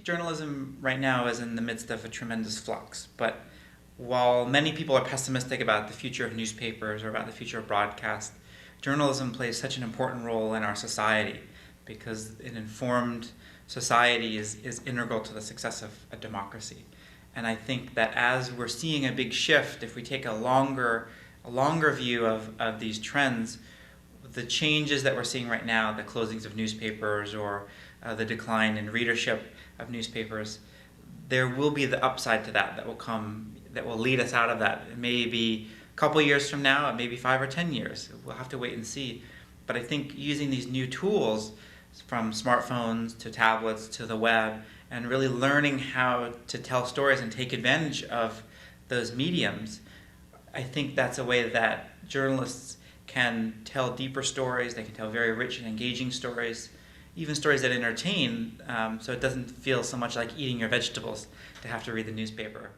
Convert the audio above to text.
journalism right now is in the midst of a tremendous flux, but while many people are pessimistic about the future of newspapers or about the future of broadcast, journalism plays such an important role in our society because an informed society is integral to the success of a democracy. And I think that as we're seeing a big shift, if we take a longer view of these trends, the changes that we're seeing right now, the closings of newspapers or the decline in readership of newspapers, there will be the upside to that will come, that will lead us out of that. It may be a couple years from now, it may be 5 or 10 years. We'll have to wait and see. But I think using these new tools, from smartphones to tablets to the web, and really learning how to tell stories and take advantage of those mediums, I think that's a way that journalists can tell deeper stories. They can tell very rich and engaging stories, even stories that entertain, so it doesn't feel so much like eating your vegetables to have to read the newspaper.